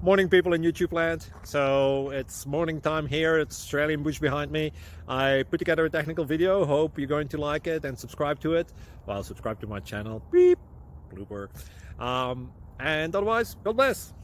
Morning, people in YouTube land. So it's morning time here. It's Australian bush behind me. I put together a technical video. Hope you're going to like it and subscribe to it. Well, subscribe to my channel. Beep. Blooper. And otherwise, God bless.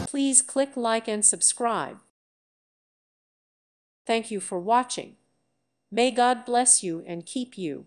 Please click like and subscribe. Thank you for watching. May God bless you and keep you.